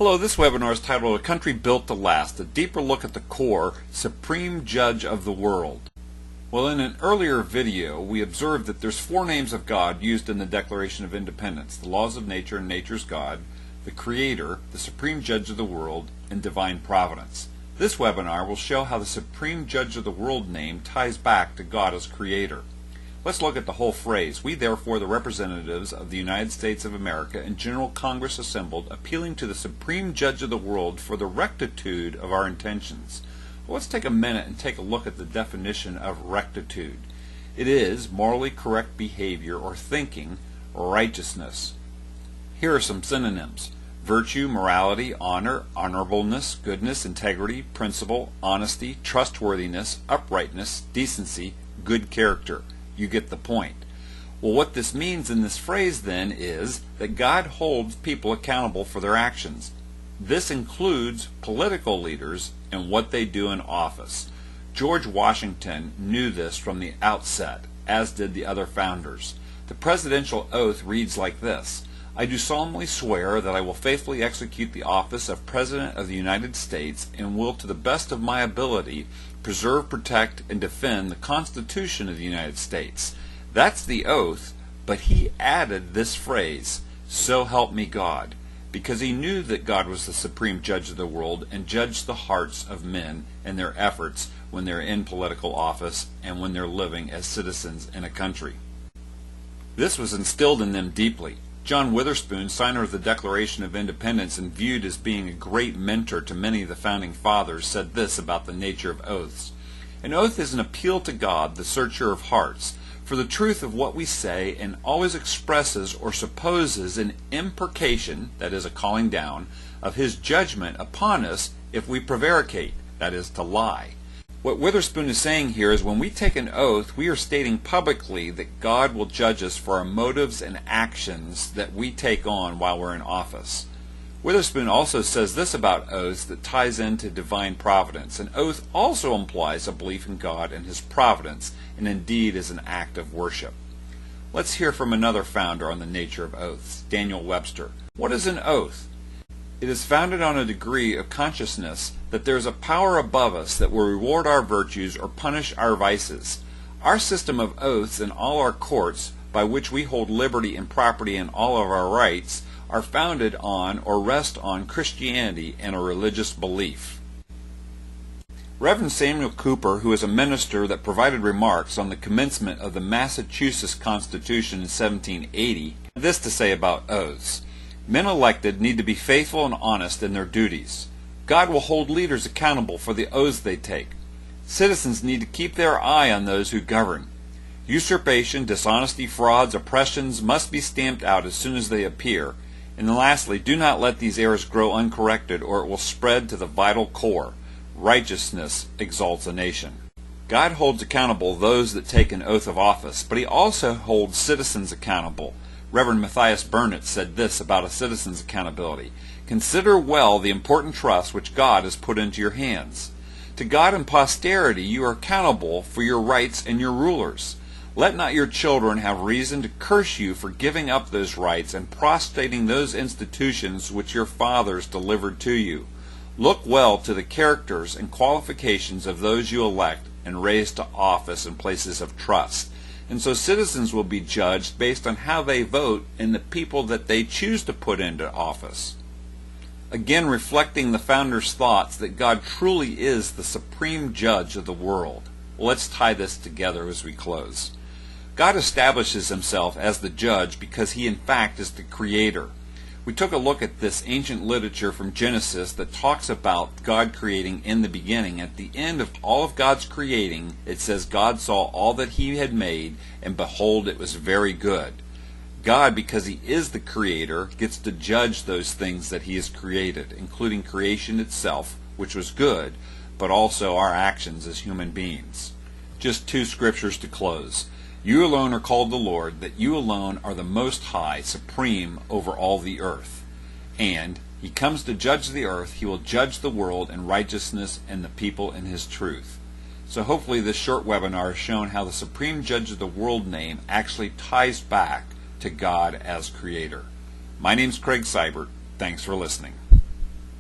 Hello, this webinar is titled A Country Built to Last, a deeper look at the core, Supreme Judge of the World. Well, in an earlier video, we observed that there's 4 names of God used in the Declaration of Independence: the laws of nature and nature's God, the Creator, the Supreme Judge of the World, and Divine Providence. This webinar will show how the Supreme Judge of the World name ties back to God as Creator. Let's look at the whole phrase. We therefore, the representatives of the United States of America and General Congress assembled, appealing to the Supreme Judge of the World for the rectitude of our intentions. Well, let's take a minute and take a look at the definition of rectitude. It is morally correct behavior or thinking or righteousness. Here are some synonyms: virtue, morality, honor, honorableness, goodness, integrity, principle, honesty, trustworthiness, uprightness, decency, good character. You get the point. Well, what this means in this phrase then is that God holds people accountable for their actions. This includes political leaders and what they do in office. George Washington knew this from the outset, as did the other founders. The presidential oath reads like this: I do solemnly swear that I will faithfully execute the office of President of the United States and will, to the best of my ability, preserve, protect, and defend the Constitution of the United States. That's the oath, but he added this phrase, so help me God, because he knew that God was the supreme judge of the world and judged the hearts of men and their efforts when they're in political office and when they're living as citizens in a country. This was instilled in them deeply. John Witherspoon, signer of the Declaration of Independence and viewed as being a great mentor to many of the founding fathers, said this about the nature of oaths: an oath is an appeal to God, the searcher of hearts, for the truth of what we say, and always expresses or supposes an imprecation, that is, a calling down, of his judgment upon us if we prevaricate, that is, to lie. What Witherspoon is saying here is when we take an oath, we are stating publicly that God will judge us for our motives and actions that we take on while we're in office. Witherspoon also says this about oaths that ties into divine providence. An oath also implies a belief in God and His providence, and indeed is an act of worship. Let's hear from another founder on the nature of oaths, Daniel Webster. What is an oath? It is founded on a degree of consciousness that there is a power above us that will reward our virtues or punish our vices. Our system of oaths in all our courts, by which we hold liberty and property and all of our rights, are founded on or rest on Christianity and a religious belief. Reverend Samuel Cooper, who is a minister that provided remarks on the commencement of the Massachusetts Constitution in 1780, had this to say about oaths: men elected need to be faithful and honest in their duties. God will hold leaders accountable for the oaths they take. Citizens need to keep their eye on those who govern. Usurpation, dishonesty, frauds, oppressions must be stamped out as soon as they appear. And then lastly, do not let these errors grow uncorrected, or it will spread to the vital core. Righteousness exalts a nation. God holds accountable those that take an oath of office, but He also holds citizens accountable. Reverend Matthias Burnett said this about a citizen's accountability: consider well the important trust which God has put into your hands. To God and posterity you are accountable for your rights and your rulers. Let not your children have reason to curse you for giving up those rights and prostrating those institutions which your fathers delivered to you. Look well to the characters and qualifications of those you elect and raise to office in places of trust. And so citizens will be judged based on how they vote in the people that they choose to put into office. Again, reflecting the founders' thoughts that God truly is the supreme judge of the world. Well, let's tie this together as we close. God establishes Himself as the judge because He in fact is the Creator. We took a look at this ancient literature from Genesis that talks about God creating in the beginning. At the end of all of God's creating, it says God saw all that He had made, and behold, it was very good. God, because He is the Creator, gets to judge those things that He has created, including creation itself, which was good, but also our actions as human beings. Just 2 scriptures to close. You alone are called the Lord, that you alone are the Most High, supreme over all the earth. And He comes to judge the earth. He will judge the world in righteousness and the people in His truth. So hopefully this short webinar has shown how the Supreme Judge of the World name actually ties back to God as Creator. My name's Craig Seibert. Thanks for listening.